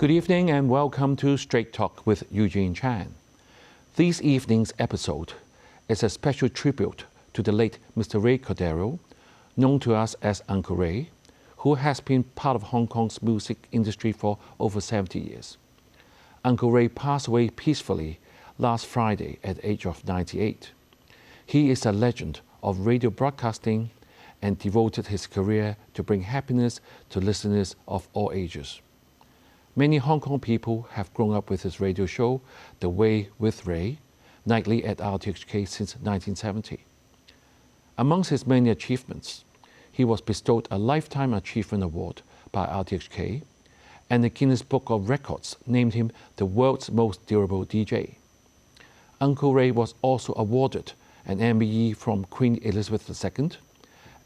Good evening and welcome to Straight Talk with Eugene Chan. This evening's episode is a special tribute to the late Mr. Ray Cordero, known to us as Uncle Ray, who has been part of Hong Kong's music industry for over 70 years. Uncle Ray passed away peacefully last Friday at the age of 98. He is a legend of radio broadcasting and devoted his career to bring happiness to listeners of all ages. Many Hong Kong people have grown up with his radio show, The Way with Ray, nightly at RTHK since 1970. Amongst his many achievements, he was bestowed a Lifetime Achievement Award by RTHK, and the Guinness Book of Records named him the world's most durable DJ. Uncle Ray was also awarded an MBE from Queen Elizabeth II,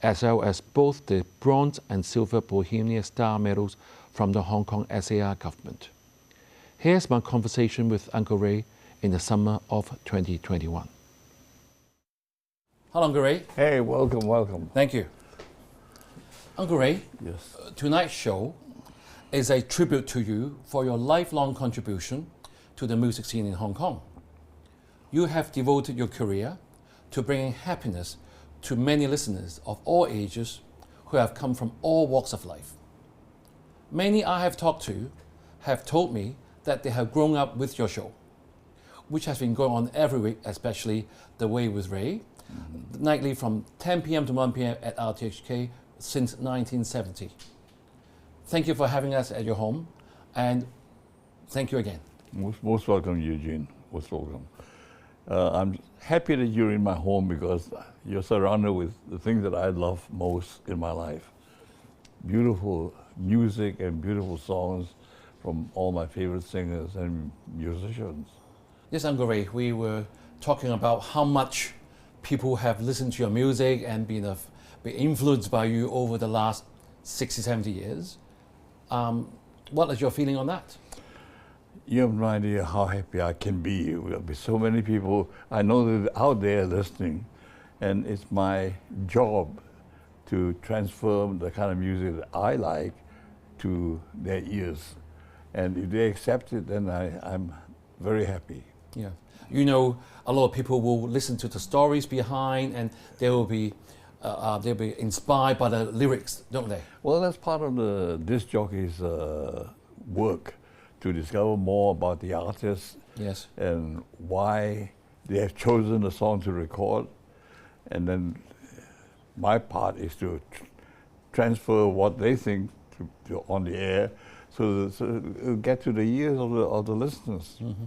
as well as both the Bronze and Silver Bohemian Star medals from the Hong Kong SAR government. Here's my conversation with Uncle Ray in the summer of 2021. Hello, Uncle Ray. Hey, welcome. Thank you. Uncle Ray, Yes. Tonight's show is a tribute to you for your lifelong contribution to the music scene in Hong Kong. You have devoted your career to bringing happiness to many listeners of all ages who have come from all walks of life. Many I have talked to have told me that they have grown up with your show, which has been going on every week, especially The Way with Ray, nightly from 10 p.m. to 1 p.m. at RTHK since 1970. Thank you for having us at your home, and thank you again. Most welcome, Eugene. Most welcome. I'm happy that you're in my home because you're surrounded with the things that I love most in my life. Beautiful music and beautiful songs from all my favorite singers and musicians. Yes, Uncle Ray, we were talking about how much people have listened to your music and been influenced by you over the last 60, 70 years. What is your feeling on that? You have no idea how happy I can be with so many people I know that out there listening, and it's my job to transfer the kind of music that I like to their ears. And if they accept it, then I'm very happy. Yeah, you know, a lot of people will listen to the stories behind, and they'll be inspired by the lyrics, don't they? Well, that's part of the disc jockey's work, to discover more about the artists. Yes. And why they have chosen the song to record. And then my part is to transfer what they think to on the air, so it'll get to the ears of the listeners. Mm-hmm.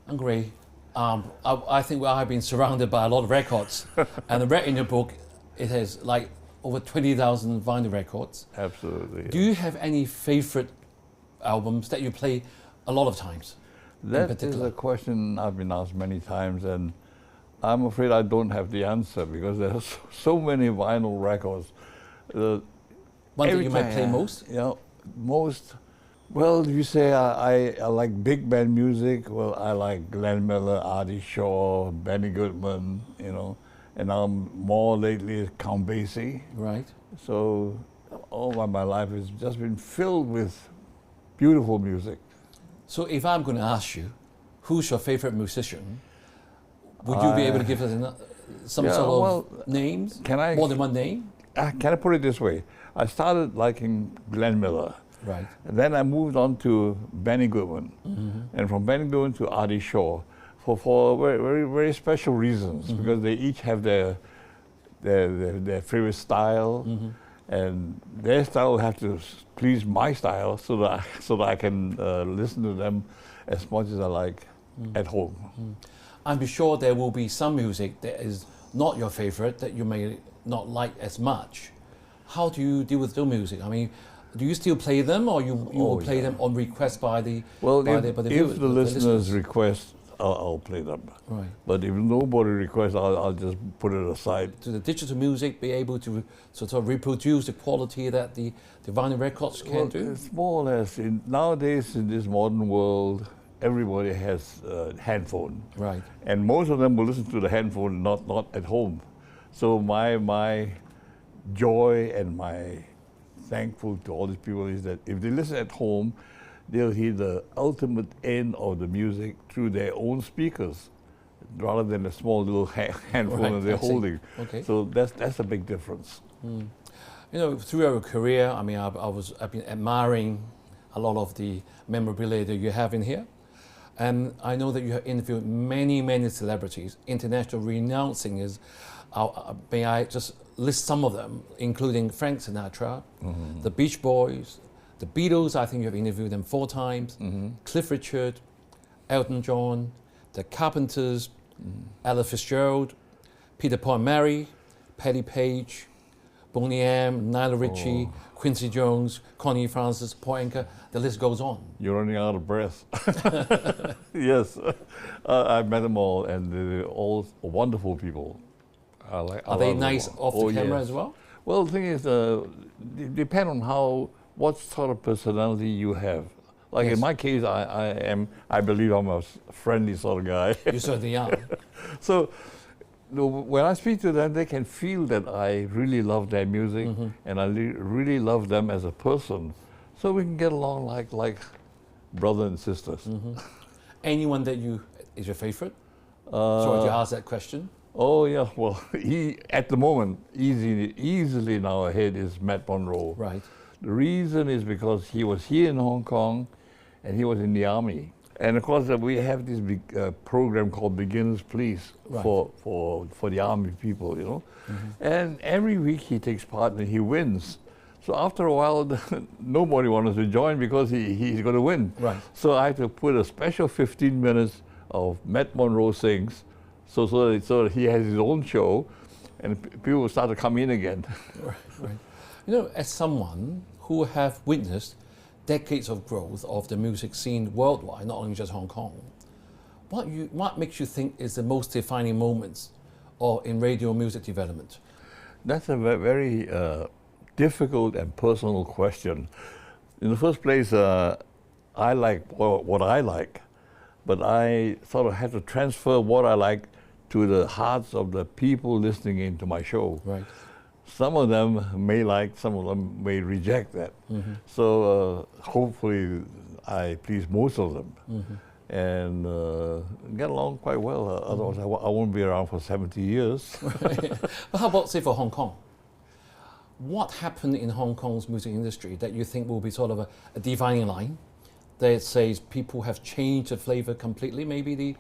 Uncle Ray, I think I have been surrounded by a lot of records, and I read in your book it has like over 20,000 vinyl records. Absolutely. Do you have any favorite albums that you play a lot of times? That is a question I've been asked many times, and I'm afraid I don't have the answer because there's so many vinyl records. One that you might play most? Yeah, most. Well, you say I like big band music. Well, I like Glenn Miller, Artie Shaw, Benny Goodman, you know, and I'm more lately Count Basie. Right. So all my life has just been filled with beautiful music. So if I'm going to ask you, who's your favorite musician? Would you be able to give us some sort of names? Can I? More than one name? Can I put it this way? I started liking Glenn Miller. Right. And then I moved on to Benny Goodman. Mm-hmm. And from Benny Goodman to Artie Shaw for very, very, very special reasons, mm-hmm. because they each have their favorite style. Mm-hmm. And their style will have to please my style so that I can listen to them as much as I like at home. I'm sure there will be some music that is not your favorite that you may not like as much. How do you deal with the music? I mean, do you still play them, or you will play them on request by the if the listeners request, I'll play them. Right. But if nobody requests, I'll just put it aside. To the digital music be able to sort of reproduce the quality that the vinyl records can do? It's more or less. Nowadays, in this modern world, everybody has a handphone. Right. And most of them will listen to the handphone, not at home. So my joy and my thankful to all these people is that if they listen at home, they'll hear the ultimate end of the music through their own speakers, rather than a small little handphone Right, that they're I see. holding. Okay. So that's a big difference. You know, through your career, I mean, I've been admiring a lot of the memorabilia that you have in here. And I know that you have interviewed many celebrities, international renowned singers. May I just list some of them, including Frank Sinatra, the Beach Boys, the Beatles. I think you have interviewed them 4 times. Cliff Richard, Elton John, the Carpenters, Ella Fitzgerald, Peter, Paul and Mary, Patti Page, Boney M, Nyla Richie, Quincy Jones, Connie Francis, Paul Anka. The list goes on. You're running out of breath. Yes, I've met them all, and they're all wonderful people. Are they nice off the camera as well? Well, the thing is, it depends on what sort of personality you have. Like in my case, I believe I'm a friendly sort of guy. You certainly are. So when I speak to them, they can feel that I really love their music, and I really love them as a person. So we can get along like brother and sisters. Anyone that is your favorite? Sorry to ask that question. Oh yeah, well, at the moment, easily in our head is Matt Monro. Right. The reason is because he was here in Hong Kong, and he was in the army. And of course, we have this big program called Beginners Please for the army people, you know. And every week he takes part and he wins. So after a while, nobody wanted to join because he's going to win. Right. So I had to put a special 15 minutes of Matt Monro sings, so that he has his own show, and people will start to come in again. Right. You know, as someone who have witnessed decades of growth of the music scene worldwide, not only just Hong Kong, what makes you think is the most defining moments in radio music development? That's a very difficult and personal question. In the first place, I like what I like, but I sort of had to transfer what I like to the hearts of the people listening into my show. Right. Some of them may like, some of them may reject that. So hopefully I please most of them and get along quite well. Otherwise I won't be around for 70 years. Right. But how about, say, for Hong Kong? What happened in Hong Kong's music industry that you think will be sort of a defining line that says people have changed the flavor completely? Maybe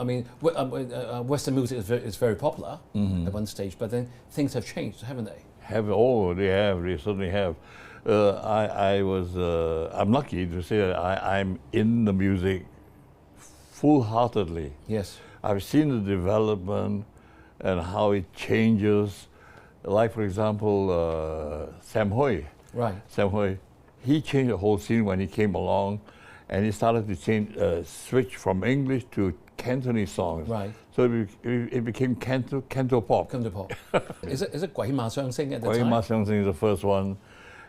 I mean, Western music is very popular at one stage, but then things have changed, haven't they? They certainly have. I'm lucky to say that I'm in the music full-heartedly. Yes. I've seen the development and how it changes. Like, for example, Sam Hui. Right. Sam Hui, he changed the whole scene when he came along, and he started to switch from English to Cantonese songs. Right. So it became canto pop. Canto pop. Is it 鬼馬雙星 at the time? 鬼馬雙星 is the first one,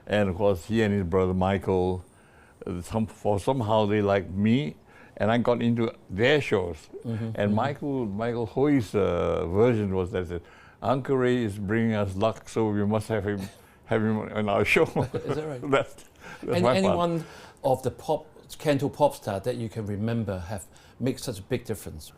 and of course he and his brother Michael, somehow they liked me, and I got into their shows. And Michael Hui's version was that Uncle Ray is bringing us luck, so we must have him on our show. Is that right? That's my anyone of the canto pop star that you can remember have made such a big difference?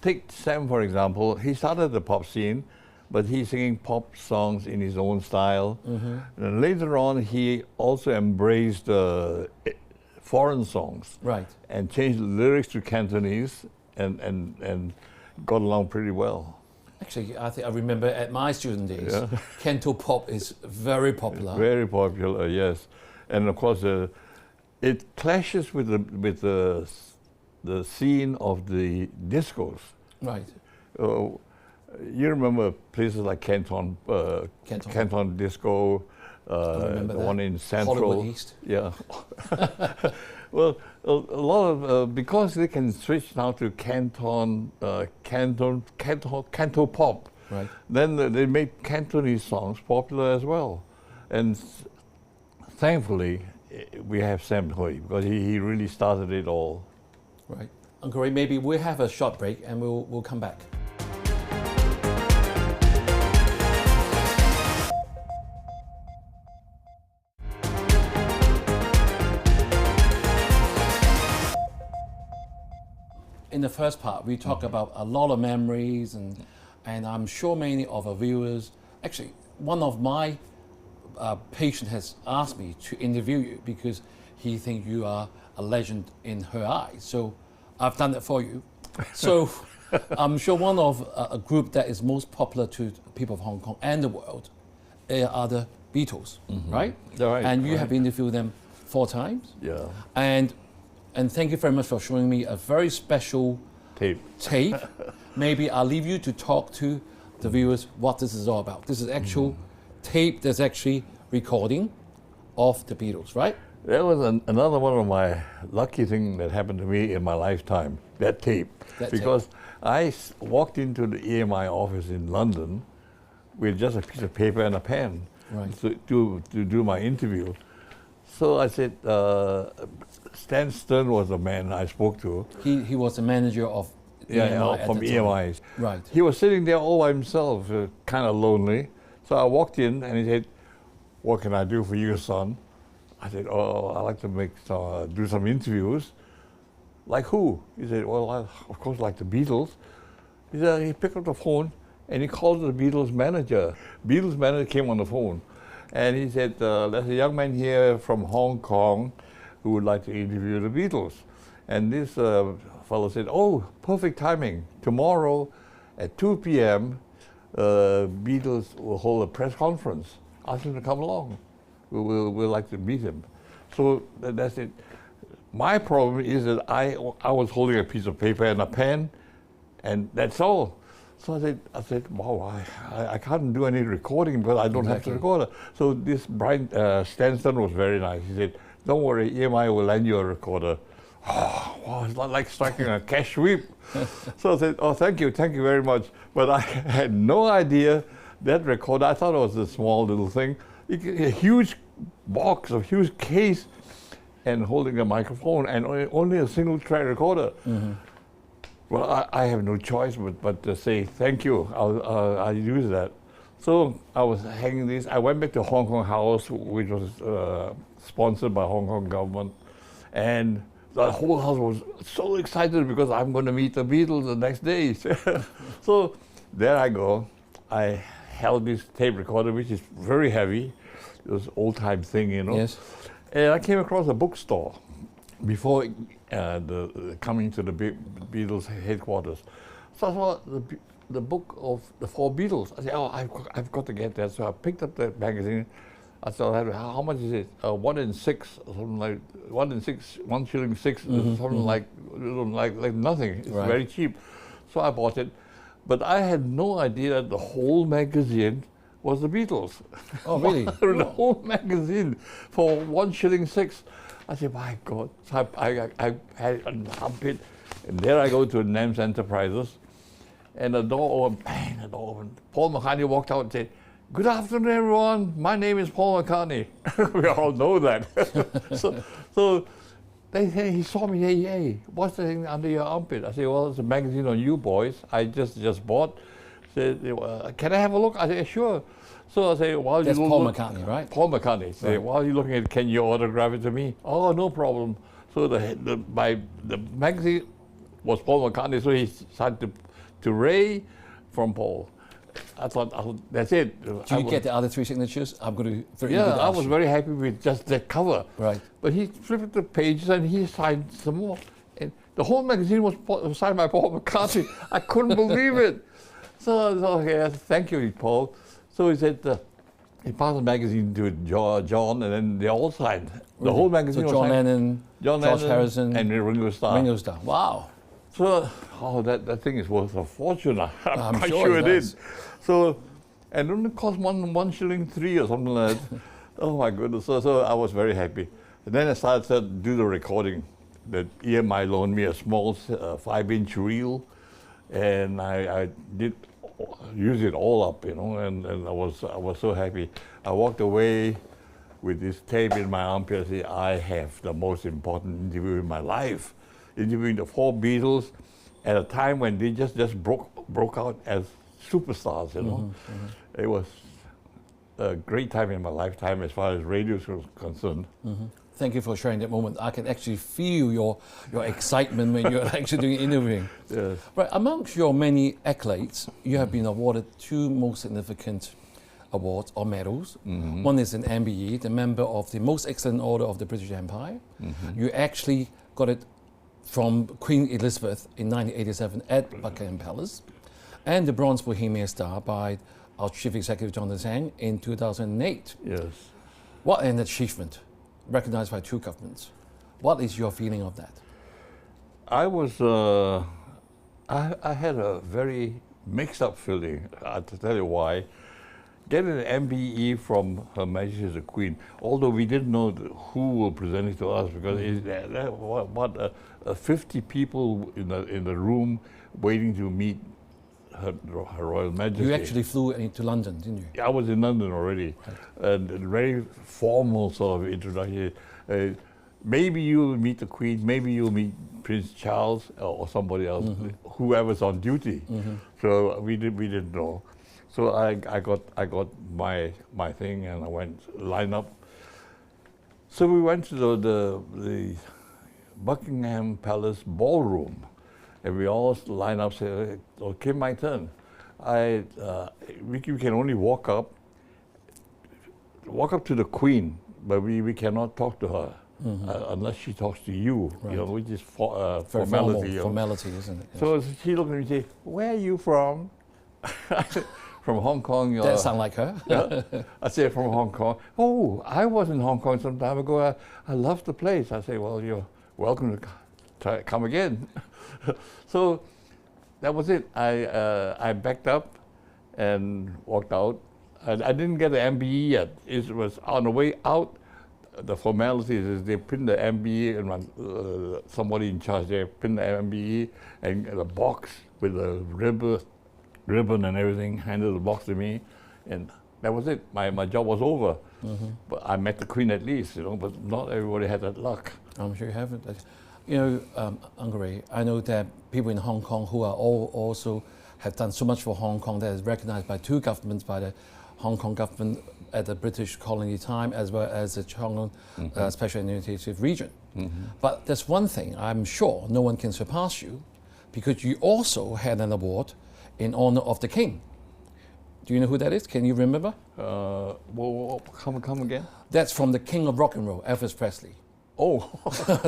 Take Sam for example. He started the pop scene, but he's singing pop songs in his own style. And later on, he also embraced foreign songs, right, and changed the lyrics to Cantonese, and got along pretty well. Actually, I think I remember at my student days, canto pop is very popular. Very popular, yes, and of course it clashes with the scene of the discos. Right. You remember places like Canton Disco, the one in Central. Hollywood East. Yeah. Well, a lot of because they can switch now to Canto pop. Right. Then they make Cantonese songs popular as well, and thankfully we have Sam Hui because he really started it all. Right. Uncle Ray, maybe we'll have a short break and we'll come back. in the first part, we talk about a lot of memories, and I'm sure many of our viewers, actually, one of my patients has asked me to interview you because he thinks you are a legend in her eyes. So I've done it for you. So I'm sure one of a group that is most popular to people of Hong Kong and the world are the Beatles, right? Right. And you have interviewed them 4 times. Yeah. And thank you very much for showing me a very special Tape. Maybe I'll leave you to talk to the viewers what this is all about. This is actual tape that's actually recording of the Beatles, right? That was another one of my lucky things that happened to me in my lifetime, that tape. Because I walked into the EMI office in London with just a piece of paper and a pen to do my interview. So I said, Stan Stern was the man I spoke to. He was the manager of EMI from EMI. Right. He was sitting there all by himself, kind of lonely. So I walked in and he said, "What can I do for you, son?" I said, "Oh, I like to do some interviews." "Like who?" He said, "Well, of course, like the Beatles." He picked up the phone and he called the Beatles manager. Beatles manager came on the phone and he said, "There's a young man here from Hong Kong who would like to interview the Beatles." And this fellow said, "Oh, perfect timing. Tomorrow at 2 p.m., Beatles will hold a press conference. Ask him to come along. We'll like to meet him." So that's it. My problem is that I was holding a piece of paper and a pen, and that's all. So I said, "Wow, I can't do any recording because I don't have the recorder." So this Brian Stanston was very nice. He said, "Don't worry, EMI will lend you a recorder." Oh, wow, it's not like striking a cash sweep. So I said, "Oh, thank you very much." But I had no idea that recorder, I thought it was a small little thing, a huge box, a huge case, and holding a microphone, and only a single track recorder. Well, I have no choice but to say thank you. I'll use that. So I was hanging this. I went back to Hong Kong House, which was sponsored by Hong Kong government, and the whole house was so excited because I'm going to meet the Beatles the next day. So there I go. I held this tape recorder, which is very heavy. It was old-time thing, you know. Yes. And I came across a bookstore before coming to the Beatles headquarters. So I saw the book of the 4 Beatles. I said, "Oh, I've got to get that." So I picked up the magazine. I said, "How much is it?" 1 in 6, something like 1 shilling 6, something like nothing. It's very cheap. So I bought it, but I had no idea that the whole magazine was the Beatles. Oh, really? The whole magazine for 1 shilling 6. I said, "My God!" So I had an armpit, and there I go to NEMS Enterprises, and the door opened. Bang! The door opened. Paul McCartney walked out and said, "Good afternoon, everyone. My name is Paul McCartney." We all know that. so he saw me. Hey, what's the thing under your armpit? I said, "Well, it's a magazine on you boys. I just bought." Said, "Can I have a look?" I said, "Sure." So I say, "While that's Paul McCartney, right? Paul McCartney. Say, "While you're looking at it, can you autograph it to me?" "Oh, no problem." So the magazine was Paul McCartney. So he signed to Ray from Paul. I thought, that's it. Do you get the other 3 signatures? I'm going to. Yeah, I was very happy with just that cover. Right. But he flipped the pages and he signed some more. And the whole magazine was signed by Paul McCartney. I couldn't believe it. So I was okay, thank you, Paul. So he said, he passed the magazine to John, and then they all signed. The whole magazine was John signed. Lennon, George Harrison, and Ringo Starr. Ringo Starr. Wow. So, that thing is worth a fortune. I'm quite sure it is. So, and it only cost 1 shilling 3 or something like that. Oh my goodness. So I was very happy. And then I started to do the recording. That EMI loaned me a small 5-inch reel, and I did use it all up, you know, and I was so happy. I walked away with this tape in my armpit. I said, I have the most important interview in my life, interviewing the 4 Beatles at a time when they just broke out as superstars, you know. It was a great time in my lifetime as far as radio was concerned. Thank you for sharing that moment. I can actually feel your excitement when you're actually doing interviewing. Yes. Right, amongst your many accolades, you have been awarded 2 most significant awards or medals. One is an MBE, the member of the Most Excellent Order of the British Empire. You actually got it from Queen Elizabeth in 1987 at Buckingham Palace, and the Bronze Bohemian Star by our Chief Executive Jonathan Tsang in 2008. Yes. What an achievement, recognized by 2 governments. What is your feeling of that? I was, I had a very mixed up feeling. I'll tell you why. Getting an MBE from Her Majesty the Queen, although we didn't know who will present it to us, because it's 50 people in the room waiting to meet Her Royal Majesty. You actually flew into London, didn't you? Yeah, I was in London already, and a very formal sort of introduction. Maybe you'll meet the Queen, maybe you'll meet Prince Charles or somebody else, whoever's on duty. So we didn't know. So I got my thing, and I went line up. So we went to the Buckingham Palace ballroom, and we all line up. Say, "Okay, my turn." We can only walk up to the Queen, but we cannot talk to her unless she talks to you. Right. You know, which is Formality, formality, isn't it? Yes. So she looked at me and said, "Where are you from?" From Hong Kong. That sound like her. Yeah. I said, "From Hong Kong." "Oh, I was in Hong Kong some time ago. I love the place." I say, "Well, you're welcome to come again." So that was it. I backed up and walked out. I didn't get the MBE yet. It was on the way out. The formalities is they pin the MBE, and somebody in charge there pin the MBE and the box with the ribbon and everything, handed the box to me, and that was it. My job was over. But I met the Queen at least, you know, but not everybody had that luck. I'm sure you haven't. You know, Uncle Ray, I know that people in Hong Kong who are all also have done so much for Hong Kong that is recognized by 2 governments, by the Hong Kong government at the British colony time, as well as the Chong Special Administrative Region. But there's one thing I'm sure no one can surpass you, because you also had an award in honor of the King. Do you know who that is? Can you remember? Well, come again? That's from the King of Rock and Roll, Elvis Presley. Oh,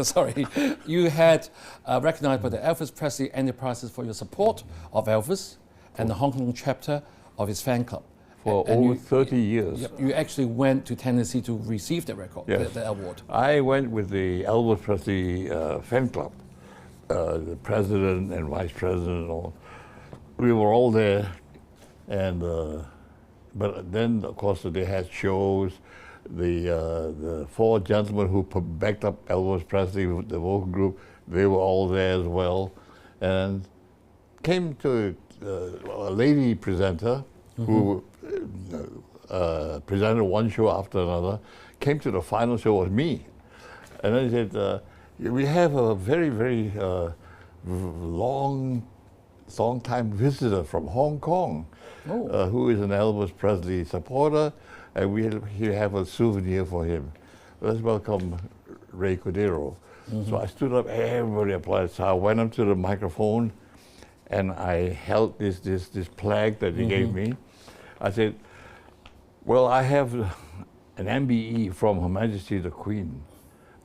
sorry. You had recognized by the Elvis Presley Enterprises for your support of Elvis and the Hong Kong chapter of his fan club. For over 30 years. Yep, you actually went to Tennessee to receive the record, Yes. the award. I went with the Elvis Presley fan club, the president and vice president and all. We were all there, and but then of course they had shows. The 4 gentlemen who backed up Elvis Presley, the vocal group, they were all there as well, and came to a lady presenter who presented one show after another. Came to the final show was me, and then he said, "We have a very, very long-time visitor from Hong Kong, who is an Elvis Presley supporter, and we have a souvenir for him. Let's welcome Ray Cordero." So I stood up, everybody applauded. So I went up to the microphone, and I held this plaque that he gave me. I said, "Well, I have an MBE from Her Majesty the Queen,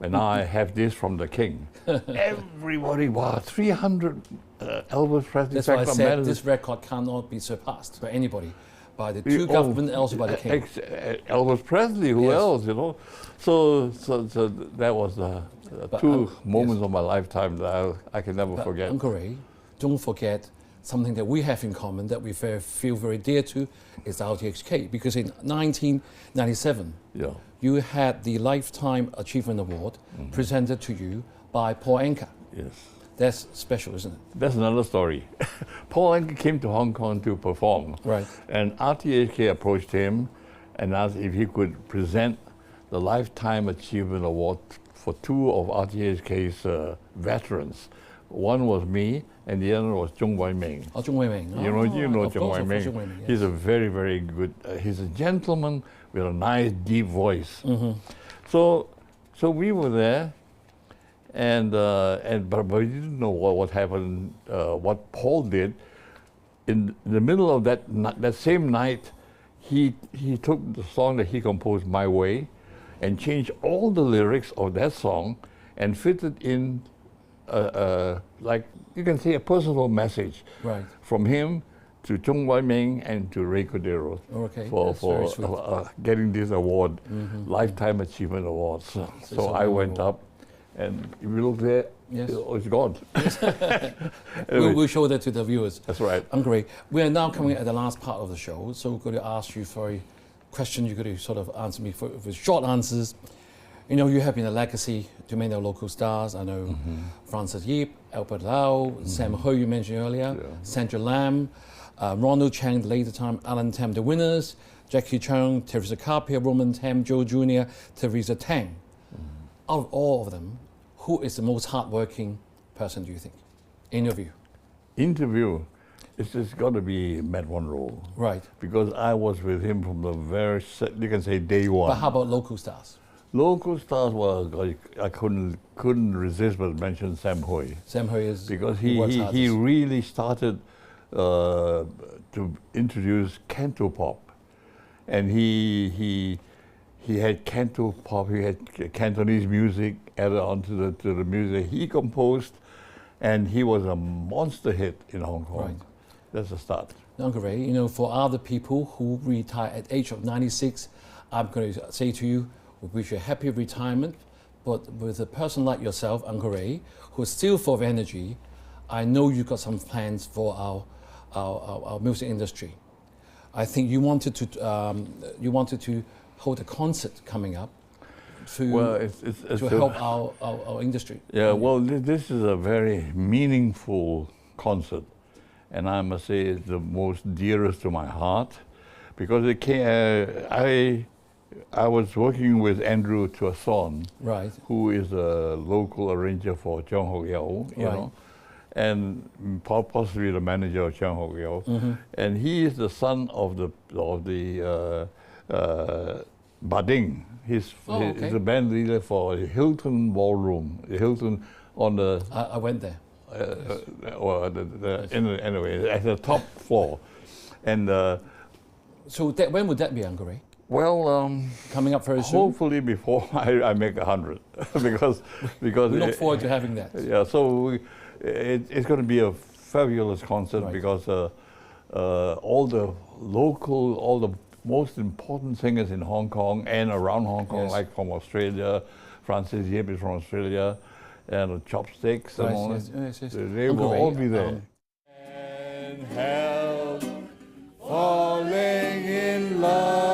and now I have this from the King." Everybody, wow, 300 Elvis Presley. That's why I said this record cannot be surpassed by anybody, by the 2 governments, also by the King. Elvis Presley, who else, you know? So that was the 2 moments of my lifetime that I can never forget. Uncle Ray, don't forget something that we have in common that we feel very dear to is RTHK, because in 1997, you had the Lifetime Achievement Award presented to you by Paul Anka. Yes. That's special, isn't it? That's another story. Paul Anka came to Hong Kong to perform. Right. And RTHK approached him and asked if he could present the Lifetime Achievement Award for 2 of RTHK's veterans. One was me, and the other was Zhong Wei-ming. Oh, Zhong Wei-ming. You know Zhong Wei-ming. Yes. He's a very, very good, he's a gentleman with a nice, deep voice. So So we were there, but we didn't know what happened. What Paul did in the middle of that same night, he took the song that he composed, "My Way," and changed all the lyrics of that song and fitted in, like you can say, a personal message from him to Chung Wai-ming and to Ray Cordero for getting this award, Lifetime Achievement Award. So I went up, and if you look there, it's gone. Anyway, we'll show that to the viewers. That's right. Great. We are now coming at the last part of the show, so we're going to ask you for a question. You're going to sort of answer me with short answers. You know, you have been a legacy to many local stars. I know Francis Yip, Albert Lau, Sam Hui, you mentioned earlier, Sandra Lam, Ronald Chang, the later time, Alan Tam, the winners, Jackie Chung, Teresa Carpia, Roman Tam, Joe Jr., Teresa Tang. Out of all of them, who is the most hardworking person, do you think, in your view? Interview, it's got to be Matt Monroe. Right. Because I was with him from the very, you can say, day one. But how about local stars? Local stars, well, I couldn't resist but mention Sam Hui. Sam Hui is because he really started to introduce canto pop, and he had canto pop. He had Cantonese music added onto the music he composed, and he was a monster hit in Hong Kong. Right. That's the start. Uncle Ray, you know, for other people who retire at age of 96, I'm going to say to you, we wish you a happy retirement. But with a person like yourself, Uncle Ray, who's still full of energy, I know you've got some plans for our music industry. I think you wanted to hold a concert coming up to help our industry. Yeah, well, this is a very meaningful concert, and I must say it's the most dearest to my heart, because it came, I was working with Andrew Tuason, who is a local arranger for Cheong Ho Yao, you know, and possibly the manager of Cheong Ho Yao, and he is the son of the Bading. He's the band leader for the Hilton Ballroom, the Hilton on the. I went there. Anyway, at the top floor, and. So when would that be, Uncle Ray? Well, coming up very soon. Hopefully before I make 100, because we look forward to having that. Yeah, so it's going to be a fabulous concert because all the most important singers in Hong Kong and around Hong Kong, like from Australia, Francis Yip is from Australia, and Chopsticks and all that. They will all be there. And help falling in love.